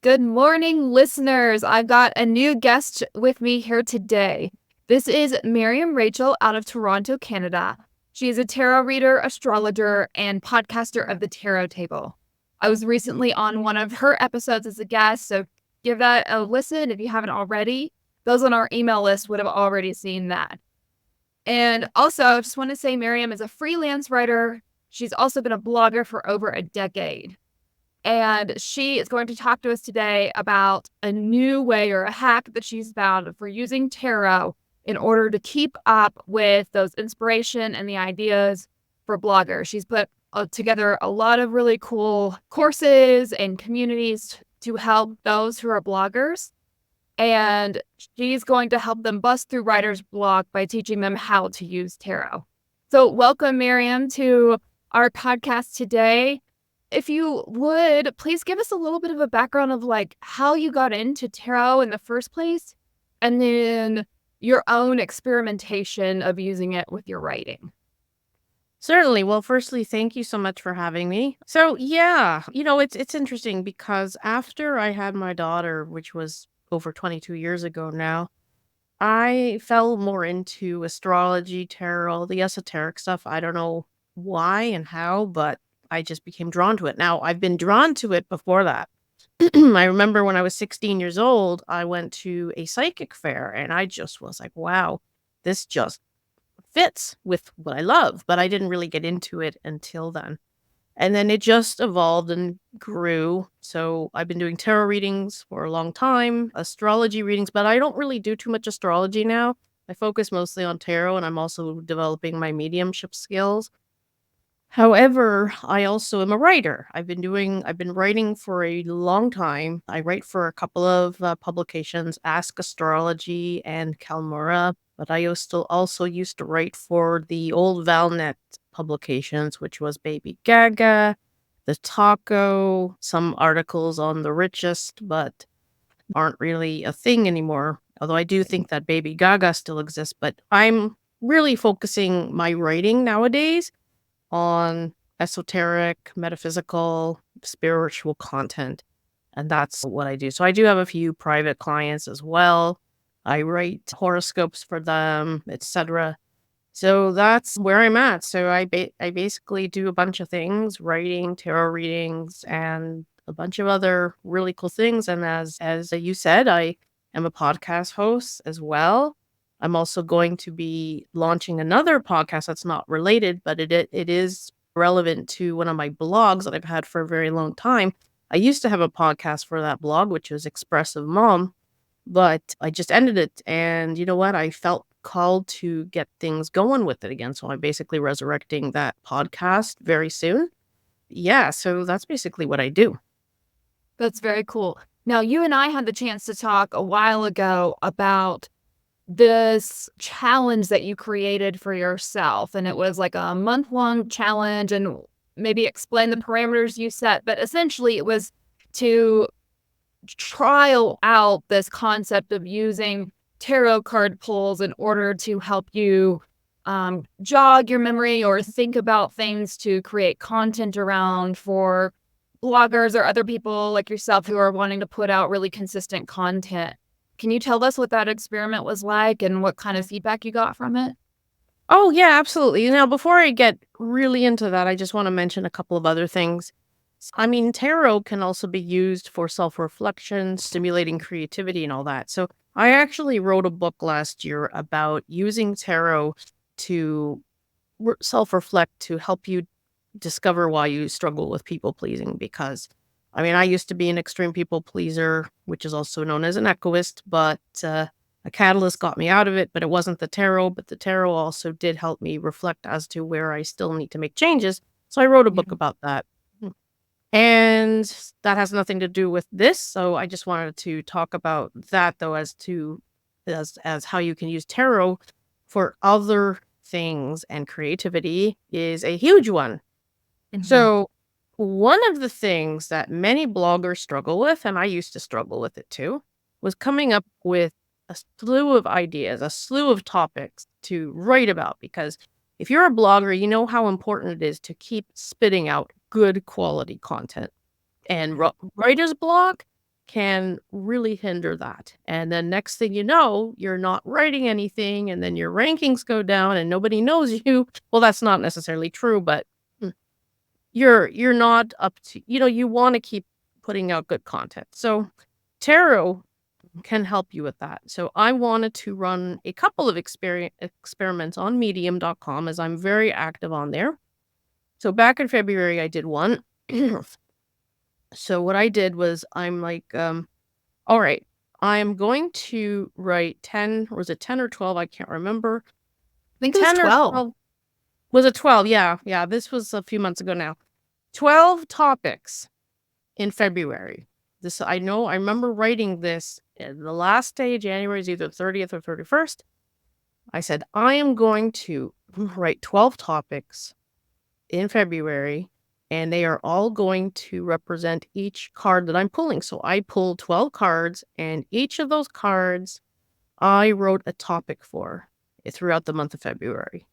Good morning, listeners. I've got a new guest with me here today. This is Miriam Rachel out of Toronto, Canada. She is a tarot reader, astrologer, and podcaster of the Tarot Table. I was recently on one of her episodes as a guest, so give that a listen if you haven't already. Those on our email list would have already seen that. And also, I just want to say Miriam is a freelance writer. She's also been a blogger for over a decade. And she is going to talk to us today about a new way or a hack that she's found for using tarot in order to keep up with those inspiration and the ideas for bloggers. She's put together a lot of really cool courses and communities to help those who are bloggers. And she's going to help them bust through writer's block by teaching them how to use tarot. So welcome, Miriam, to our podcast today. If you would, please give us a little bit of a background of how you got into tarot in the first place, and then your own experimentation of using it with your writing. Certainly. Well, firstly, thank you so much for having me. So, yeah, it's interesting because after I had my daughter, which was over 22 years ago now, I fell more into astrology, tarot, the esoteric stuff. I don't know why and how, but I just became drawn to it. Now, I've been drawn to it before that. I remember when I was 16 years old, I went to a psychic fair and I just was like, wow, this just fits with what I love. But I didn't really get into it until then. And then it just evolved and grew. So I've been doing tarot readings for a long time, astrology readings, but I don't really do too much astrology now. I focus mostly on tarot and I'm also developing my mediumship skills. However, I also am a writer. I've been writing for a long time. I write for a couple of publications, AskAstrology and Calmoura, but I also used to write for the old Valnet publications, which was Baby Gaga, The Taco, some articles on the richest, but aren't really a thing anymore. Although I do think that Baby Gaga still exists, but I'm really focusing my writing nowadays on esoteric, metaphysical, spiritual content. And that's what I do. So I do have a few private clients as well. I write horoscopes for them, etc. So that's where I'm at. So I basically do a bunch of things, writing, tarot readings, and a bunch of other really cool things. And as you said, I am a podcast host as well. I'm also going to be launching another podcast that's not related, but it is relevant to one of my blogs that I've had for a very long time. I used to have a podcast for that blog, which was Expressive Mom, but I just ended it. And you know what? I felt called to get things going with it again. So I'm basically resurrecting that podcast very soon. Yeah, so that's basically what I do. That's very cool. Now, you and I had the chance to talk a while ago about this challenge that you created for yourself. And it was like a month-long challenge, and maybe explain the parameters you set. But essentially, it was to trial out this concept of using tarot card pulls in order to help you jog your memory or think about things to create content around for bloggers or other people like yourself who are wanting to put out really consistent content. Can you tell us what that experiment was like and what kind of feedback you got from it? Oh, yeah, absolutely. Now, before I get really into that, I just want to mention a couple of other things. I mean, tarot can also be used for self-reflection, stimulating creativity and all that. So I actually wrote a book last year about using tarot to self-reflect to help you discover why you struggle with people pleasing. Because, I mean, I used to be an extreme people pleaser, which is also known as an egoist, but a catalyst got me out of it, but it wasn't the tarot. But the tarot also did help me reflect as to where I still need to make changes. So I wrote a book about that. And that has nothing to do with this. So I just wanted to talk about that, though, as how you can use tarot for other things, and creativity is a huge one. So one of the things that many bloggers struggle with, and I used to struggle with it too, was coming up with a slew of ideas, a slew of topics to write about. Because if you're a blogger, you know how important it is to keep spitting out good quality content. And writer's block can really hinder that. And then next thing you know, you're not writing anything, and then your rankings go down and nobody knows you. Well, that's not necessarily true, but mm, you're not up to, you want to keep putting out good content. So tarot can help you with that. So I wanted to run a couple of experiments on medium.com, as I'm very active on there. So back in February I did one. So what I did was I'm like, all right, I'm going to write 10, or was it 10 or 12? I can't remember. I think it was 10 or 12. 12. Was it 12? Yeah. Yeah. This was a few months ago now. 12 topics in February. This, I know, I remember writing this the last day, January is either 30th or 31st. I said, I am going to write 12 topics in February, and they are all going to represent each card that I'm pulling. So I pulled 12 cards, and each of those cards I wrote a topic for throughout the month of February.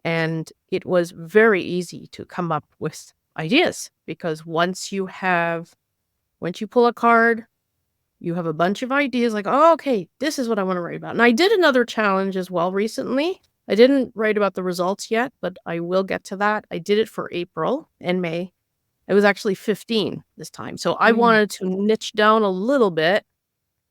And it was very easy to come up with ideas, because once you pull a card, you have a bunch of ideas like, oh, okay, this is what I want to write about. And I did another challenge as well recently. I didn't write about the results yet, but I will get to that. I did it for April and May. It was actually 15 this time. So I wanted to niche down a little bit,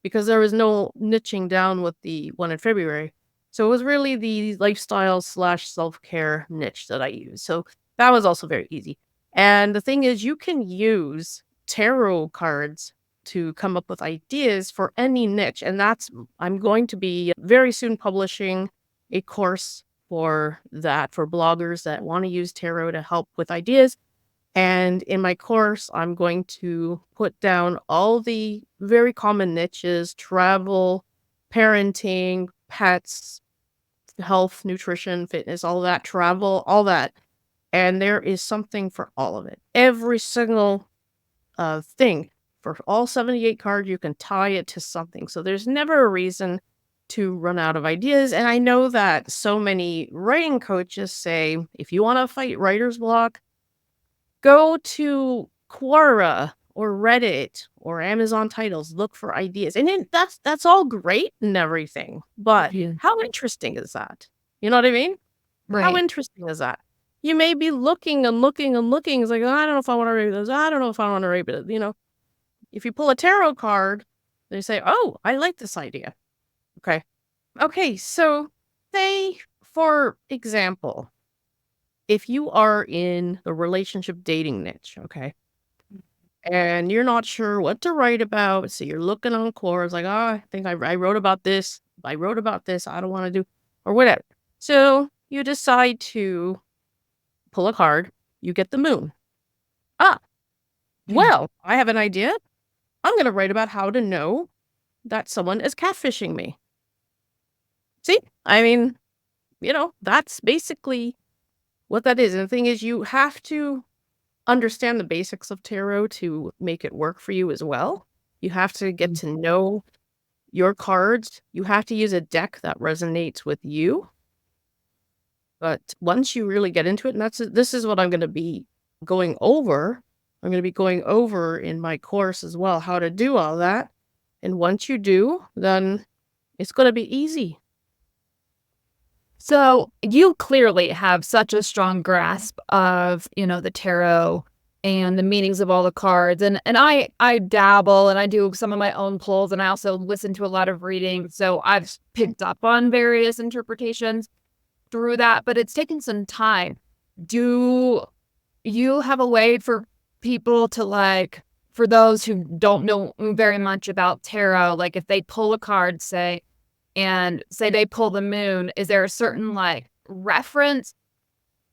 because there was no niching down with the one in February. So it was really the lifestyle / self-care niche that I used. So that was also very easy. And the thing is, you can use tarot cards to come up with ideas for any niche. And I'm going to be very soon publishing a course for that, for bloggers that want to use tarot to help with ideas. And in my course, I'm going to put down all the very common niches: travel, parenting, pets, health, nutrition, fitness, all that, travel, all that. And there is something for all of it. Every single thing for all 78 cards, you can tie it to something. So there's never a reason to run out of ideas. And I know that so many writing coaches say, if you want to fight writer's block, go to Quora or Reddit or Amazon titles, look for ideas. And then that's all great and everything. But how interesting is that? You know what I mean? How Right. interesting is that? You may be looking and looking and looking. It's like, "Oh, I don't know if I want to read this. I don't know if I want to read it." If you pull a tarot card, they say, oh, I like this idea. Okay. Okay. So say, for example, if you are in the relationship dating niche, okay, and you're not sure what to write about, so you're looking on Quora, it's like, oh, I think I wrote about this. I wrote about this. I don't want to do, or whatever. So you decide to pull a card. You get the moon. Ah, well, I have an idea. I'm going to write about how to know that someone is catfishing me. See, I mean, that's basically what that is. And the thing is, you have to understand the basics of tarot to make it work for you as well. You have to get to know your cards. You have to use a deck that resonates with you. But once you really get into it, and this is what I'm going to be going over. I'm going to be going over in my course as well, how to do all that. And once you do, then it's going to be easy. So you clearly have such a strong grasp of, the tarot and the meanings of all the cards. And I dabble and I do some of my own pulls, and I also listen to a lot of reading. So I've picked up on various interpretations through that, but it's taken some time. Do you have a way for people to, for those who don't know very much about tarot, like if they pull a card, say they pull the moon, is there a certain reference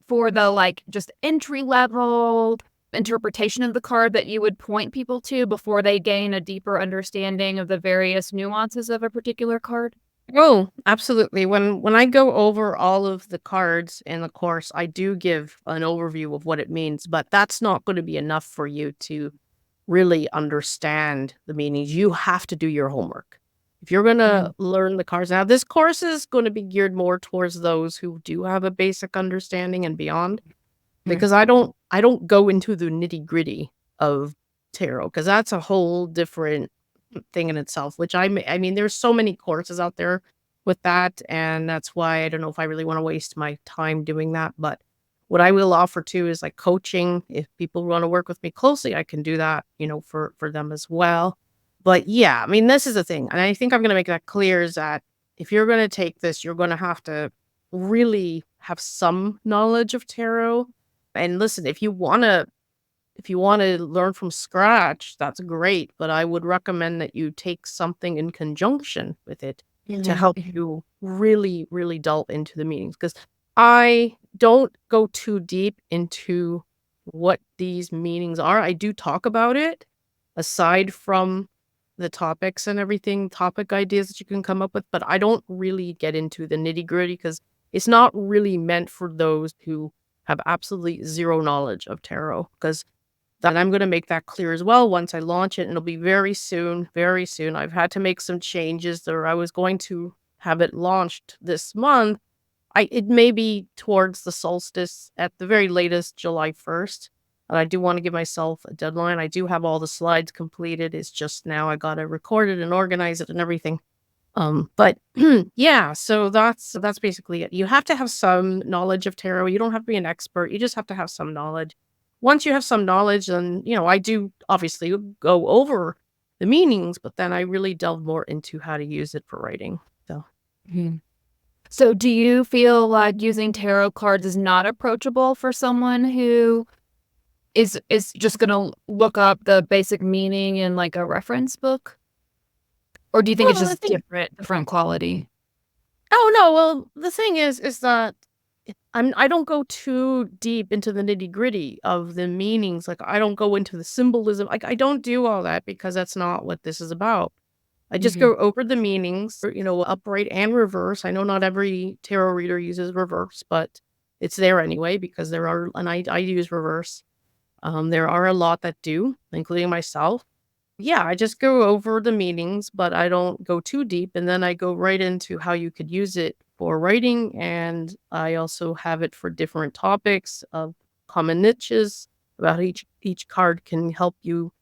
for the just entry level interpretation of the card that you would point people to before they gain a deeper understanding of the various nuances of a particular card? Oh, absolutely. When I go over all of the cards in the course, I do give an overview of what it means, but that's not going to be enough for you to really understand the meanings. You have to do your homework. If you're going to learn the cards, now this course is going to be geared more towards those who do have a basic understanding and beyond, because I don't go into the nitty-gritty of tarot, because that's a whole different thing in itself, which I mean, there's so many courses out there with that, and that's why I don't know if I really wanna waste my time doing that, but what I will offer too is, like, coaching. If people wanna work with me closely, I can do that, for them as well. But, yeah, I mean, this is the thing, and I think I'm gonna make that clear is that if you're gonna take this, you're gonna have to really have some knowledge of tarot. And listen, if you wanna learn from scratch, that's great, but I would recommend that you take something in conjunction with it to Mhm, help mhm, you really, really delve into the meanings. Because I don't go too deep into what these meanings are. I do talk about it, aside from the topics and everything, topic ideas that you can come up with, but I don't really get into the nitty-gritty because it's not really meant for those who have absolutely 0 knowledge of tarot. Because and I'm gonna make that clear as well once I launch it, and it'll be very soon, very soon. I've had to make some changes there. I was going to have it launched this month. It may be towards the solstice at the very latest, July 1st. And I do want to give myself a deadline. I do have all the slides completed. It's just now I gotta record it and organize it and everything. But yeah, so that's basically it. You have to have some knowledge of tarot. You don't have to be an expert. You just have to have some knowledge. Once you have some knowledge, then I do obviously go over the meanings, but then I really delve more into how to use it for writing. So mhm. So do you feel like using tarot cards is not approachable for someone who is just gonna look up the basic meaning in, like, a reference book? Or do you think it's well, I just think different quality? oh no, well the thing is that I don't go too deep into the nitty-gritty of the meanings, like, I don't go into the symbolism, like, I don't do all that because that's not what this is about. I just Mhm. go over the meanings, upright and reverse. I know not every tarot reader uses reverse, but it's there anyway because there are and I use reverse. There are a lot that do, including myself. Yeah, I just go over the meanings, but I don't go too deep, and then I go right into how you could use it for writing, and I also have it for different topics of common niches about each card can help you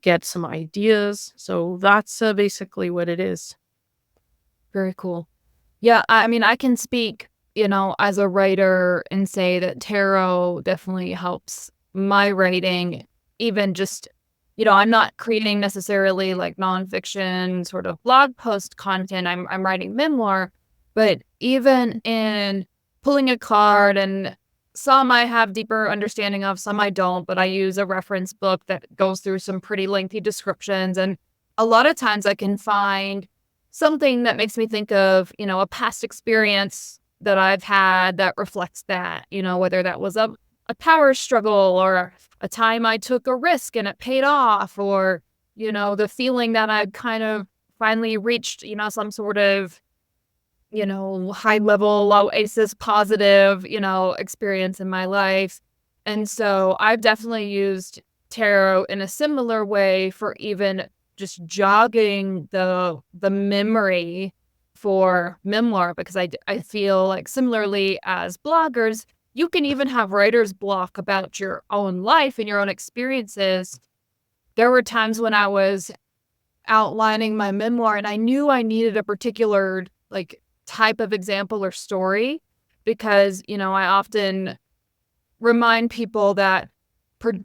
get some ideas. So that's basically what it is. Very cool. Yeah, I mean, I can speak, as a writer and say that tarot definitely helps my writing, even just, I'm not creating necessarily like nonfiction sort of blog post content. I'm writing memoir, but even in pulling a card and some I have deeper understanding of, some I don't, but I use a reference book that goes through some pretty lengthy descriptions. And a lot of times I can find something that makes me think of, a past experience that I've had that reflects that, whether that was a power struggle or a time I took a risk and it paid off, or, the feeling that I kind of finally reached, some sort of, high level, low ACEs positive, experience in my life. And so I've definitely used tarot in a similar way for even just jogging the memory for memoir, because I feel like similarly as bloggers, you can even have writer's block about your own life and your own experiences. There were times when I was outlining my memoir and I knew I needed a particular like type of example or story, because, I often remind people that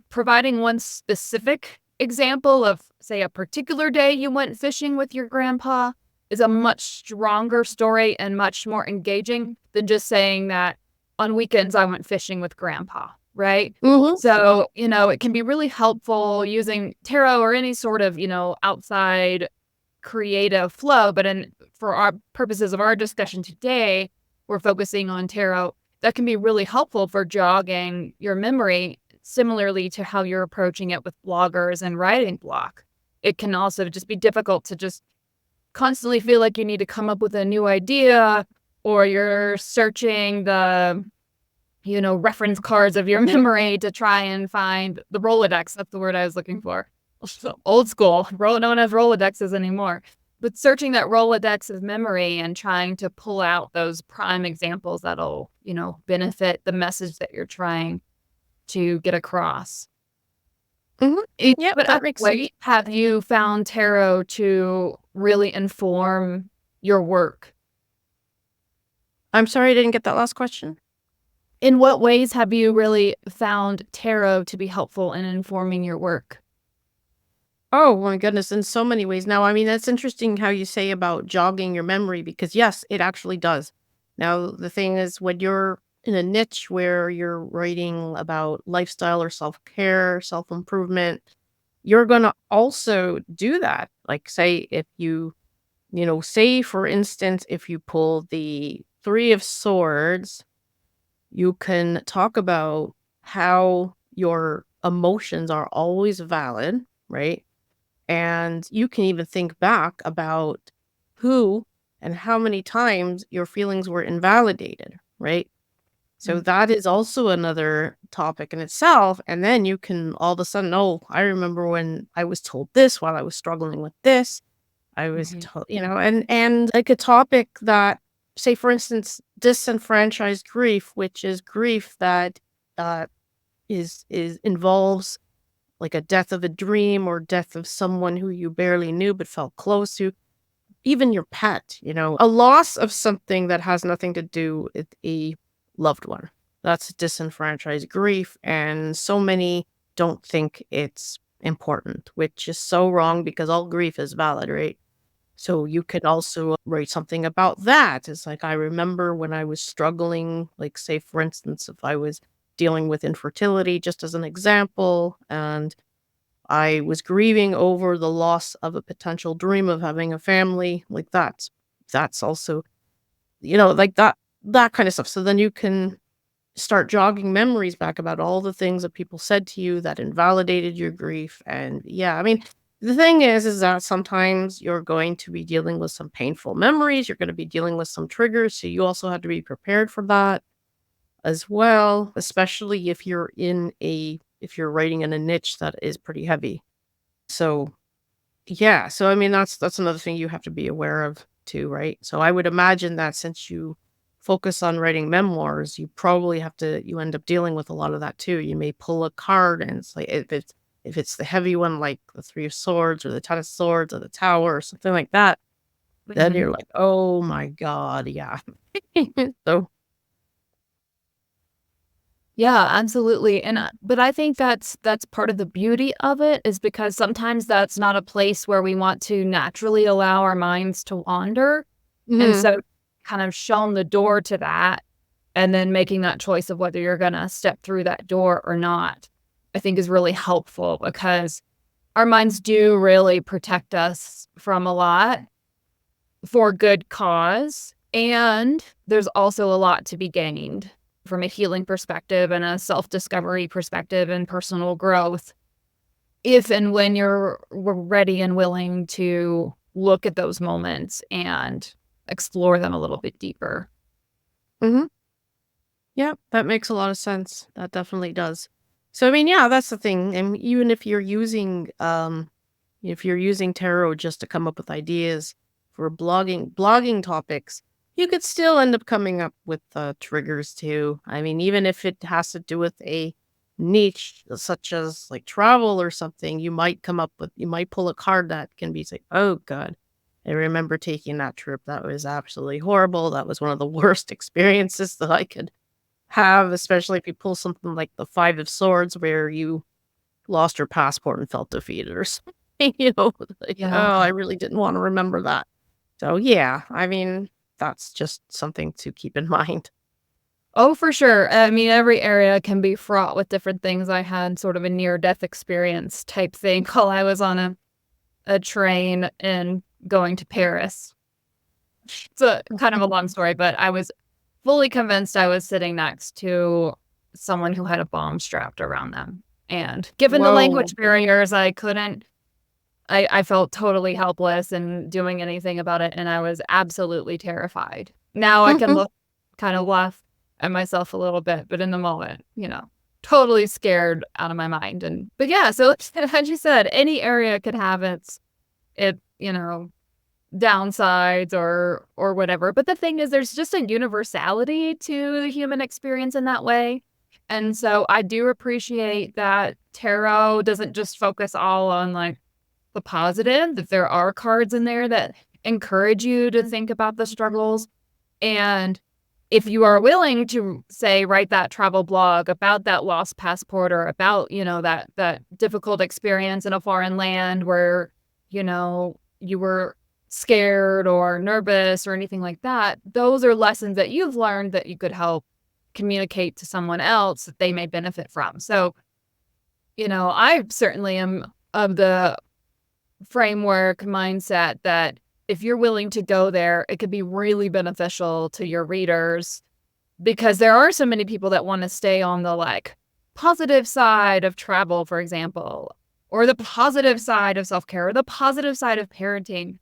providing one specific example of, say, a particular day you went fishing with your grandpa is a much stronger story and much more engaging than just saying that on weekends I went fishing with grandpa, right? Mhm. So, it can be really helpful using tarot or any sort of, outside creative flow. But for our purposes of our discussion today, we're focusing on tarot. That can be really helpful for jogging your memory, similarly to how you're approaching it with bloggers and writing block. It can also just be difficult to just constantly feel like you need to come up with a new idea, or you're searching the, reference cards of your memory to try and find the Rolodex. That's the word I was looking for. So old school, no one has Rolodexes anymore. But searching that Rolodex of memory and trying to pull out those prime examples that'll, benefit the message that you're trying to get across. Mhm. In Yep, what that other makes sense. way have you found tarot to really inform your work? I'm sorry I didn't get that last question. In what ways have you really found tarot to be helpful in informing your work? Oh my goodness, in so many ways. Now, I mean, that's interesting how you say about jogging your memory because yes, it actually does. Now, the thing is when you're in a niche where you're writing about lifestyle or self-care, self-improvement, you're going to also do that. Like say if say for instance, if you pull the 3 of swords, you can talk about how your emotions are always valid, right? And you can even think back about who and how many times your feelings were invalidated, right? So Mm, that is also another topic in itself. And then you can all of a sudden, oh, I remember when I was told this while I was struggling with this. I was mhm, told, and like a topic that, say, for instance, disenfranchised grief, which is grief that uh, is involves like a death of a dream or death of someone who you barely knew but felt close to, even your pet, a loss of something that has nothing to do with a loved one. That's disenfranchised grief. And so many don't think it's important, which is so wrong because all grief is valid, right? So you could also write something about that. It's like, I remember when I was struggling, like, say, for instance, if I was dealing with infertility, just as an example, and I was grieving over the loss of a potential dream of having a family, like that's also, like that kind of stuff. So then you can start jogging memories back about all the things that people said to you that invalidated your grief. And yeah, I mean, the thing is that sometimes you're going to be dealing with some painful memories, you're going to be dealing with some triggers, so you also have to be prepared for that as well, especially if you're writing in a niche that is pretty heavy. So, yeah, so I mean that's another thing you have to be aware of too, right? So I would imagine that since you focus on writing memoirs, you end up dealing with a lot of that too. You may pull a card and it's like if it's the heavy one like the 3 of swords or the 10 of swords or the tower or something like that, then mhm. you're like, "Oh my god, yeah." So, Yeah, absolutely, and, but I think that's part of the beauty of it is because sometimes that's not a place where we want to naturally allow our minds to wander, and mhm, so kind of shown the door to that, and then making that choice of whether you're gonna step through that door or not, I think is really helpful because our minds do really protect us from a lot for good cause, and there's also a lot to be gained from a healing perspective and a self-discovery perspective and personal growth if and when we're ready and willing to look at those moments and explore them a little bit deeper. mhm. Yep, that makes a lot of sense. That definitely does. So I mean, yeah, that's the thing. And even if you're using tarot just to come up with ideas for blogging topics, you could still end up coming up with triggers too. I mean, even if it has to do with a niche such as like travel or something, you might pull a card that can be say, "Oh god, I remember taking that trip. That was absolutely horrible. That was one of the worst experiences that I could have," especially if you pull something like the 5 of swords where you lost your passport and felt defeated or something, like, "Oh, Yeah. I really didn't wanna remember that." So, yeah, I mean, that's just something to keep in mind. Oh, for sure. I mean, every area can be fraught with different things. I had sort of a near-death experience type thing while I was on a train and going to Paris. It's a kind of a long story, but I was fully convinced I was sitting next to someone who had a bomb strapped around them. And given the Whoa. language barriers, I felt totally helpless and doing anything about it, and I was absolutely terrified. Now I can look kind of laugh at myself a little bit, but in the moment, totally scared out of my mind. And but yeah, so as you said, any area could have its downsides or whatever. But the thing is there's just a universality to the human experience in that way. And so I do appreciate that tarot doesn't just focus all on like the positive, that there are cards in there that encourage you to think about the struggles. And if you are willing to say write that travel blog about that lost passport or about, that difficult experience in a foreign land where, you were scared or nervous or anything like that, those are lessons that you've learned that you could help communicate to someone else that they may benefit from. So, I certainly am of the framework mindset that if you're willing to go there, it could be really beneficial to your readers because there are so many people that want to stay on the like positive side of travel, for example, or the positive side of self-care or the positive side of parenting.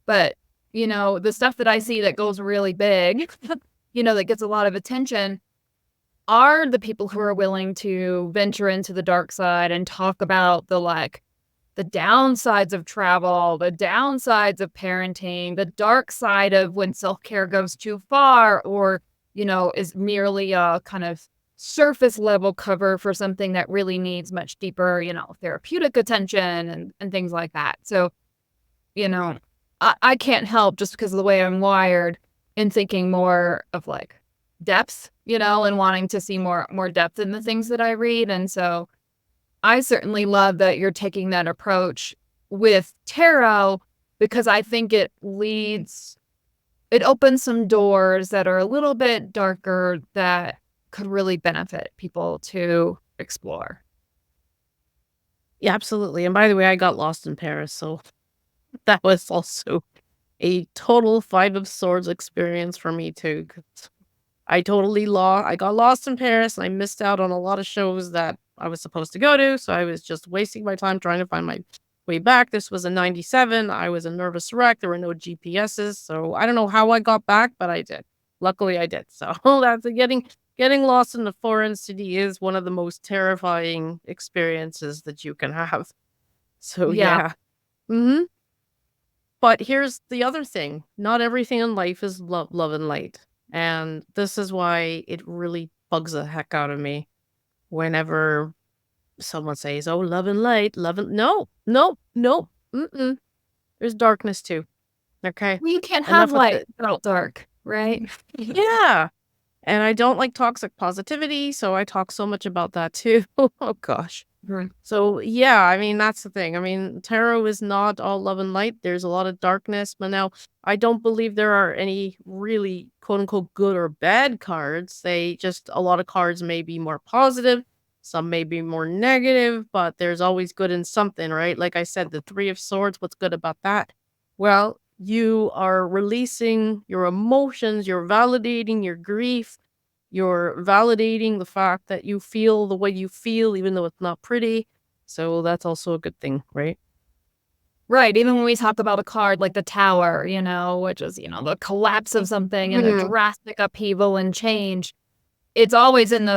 But, the stuff that I see that goes really big, that gets a lot of attention are the people who are willing to venture into the dark side and talk about the downsides of travel, the downsides of parenting, the dark side of when self-care goes too far or, is merely a kind of surface level cover for something that really needs much deeper, therapeutic attention and things like that. So, I can't help just because of the way I'm wired in thinking more of like depth, and wanting to see more depth in the things that I read. And so I certainly love that you're taking that approach with tarot because I think it opens some doors that are a little bit darker that could really benefit people to explore. Yeah, absolutely. And by the way, I got lost in Paris, so that was also a total Five of Swords experience for me too. 'Cause I got lost in Paris and I missed out on a lot of shows that I was supposed to go to. So I was just wasting my time trying to find my way back. This was in 97. I was a nervous wreck. There were no GPSs. So I don't know how I got back, but I did. Luckily I did. So that's getting lost in a foreign city is one of the most terrifying experiences that you can have. So Yeah. yeah. Hmm. But here's the other thing. Not everything in life is love and light. And this is why it really bugs the heck out of me whenever someone says, "Oh, love and light, love and" no, no, no, mm-mm. There's darkness too. Okay, Well, you can't have enough with light it. without dark, right? Yeah, and I don't like toxic positivity, so I talk so much about that too. Oh gosh. Mhm. So yeah, I mean that's the thing. I mean, tarot is not all love and light. There's a lot of darkness, but now I don't believe there are any really quote unquote good or bad cards. They just a lot of cards may be more positive, some may be more negative, but there's always good in something, right? Like I said, the Three of Swords, what's good about that? Well, you are releasing your emotions, you're validating your grief, you're validating the fact that you feel the way you feel, even though it's not pretty. So that's also a good thing, right? Right, even when we talk about a card like the Tower, which is, the collapse of something and a Mhm. drastic upheaval and change, it's always in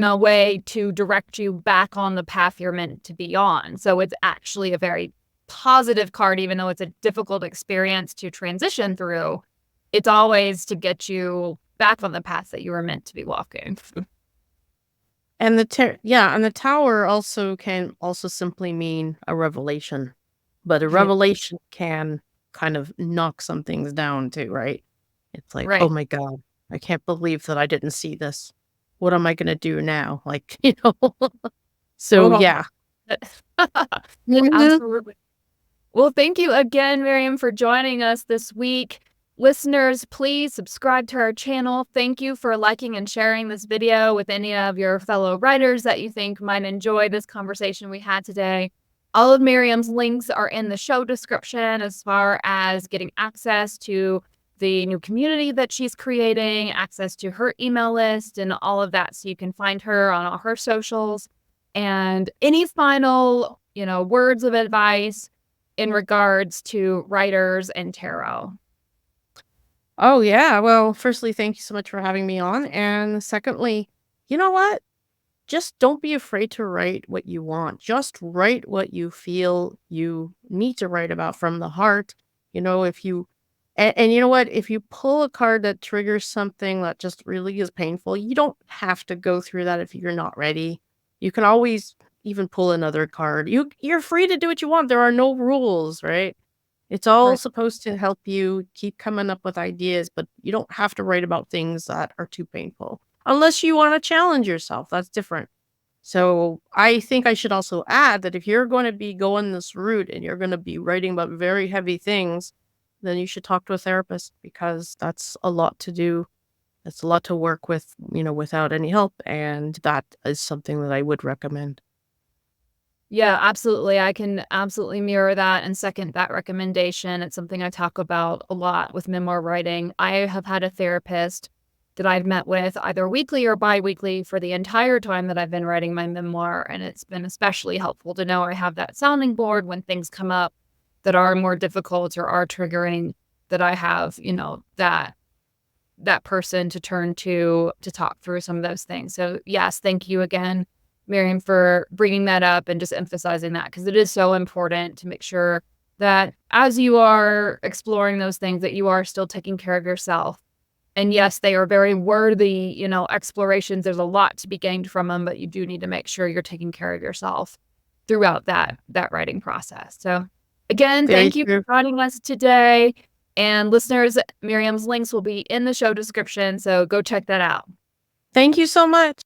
a way to direct you back on the path you're meant to be on. So it's actually a very positive card, even though it's a difficult experience to transition through. It's always to get you back on the path that you were meant to be walking. And and the tower also can also simply mean a revelation. But a revelation can kind of knock some things down too, right? It's like, "Oh Right. my god, I can't believe that I didn't see this. What am I gonna do now?" Like, So Oh. yeah. Mhm. Absolutely. Well, thank you again, Miriam, for joining us this week. Listeners, please subscribe to our channel. Thank you for liking and sharing this video with any of your fellow writers that you think might enjoy this conversation we had today. All of Miriam's links are in the show description as far as getting access to the new community that she's creating, access to her email list, and all of that. So you can find her on all her socials. And any final, words of advice in regards to writers and tarot? Oh, yeah. Well, firstly, thank you so much for having me on. And secondly, you know what? Just don't be afraid to write what you want. Just write what you feel you need to write about from the heart. If you And you know what? If you pull a card that triggers something that just really is painful, you don't have to go through that if you're not ready. You can always even pull another card. You're free to do what you want. There are no rules, right? It's all Right. supposed to help you keep coming up with ideas, but you don't have to write about things that are too painful. Unless you want to challenge yourself. That's different. So I think I should also add that if you're going to be going this route and you're going to be writing about very heavy things, then you should talk to a therapist because that's a lot to do. That's a lot to work with, without any help. And that is something that I would recommend. Yeah, absolutely. I can absolutely mirror that and second that recommendation. It's something I talk about a lot with memoir writing. I have had a therapist that I've met with either weekly or biweekly for the entire time that I've been writing my memoir. And it's been especially helpful to know I have that sounding board when things come up that are more difficult or are triggering, that I have, that person to turn to talk through some of those things. So yes, thank you again, Miriam, for bringing that up and just emphasizing that because it is so important to make sure that as you are exploring those things that you are still taking care of yourself. And yes, they are very worthy, explorations. There's a lot to be gained from them, but you do need to make sure you're taking care of yourself throughout that writing process. So again, Very thank you true. for joining us today. And listeners, Miriam's links will be in the show description, so go check that out. Thank you so much.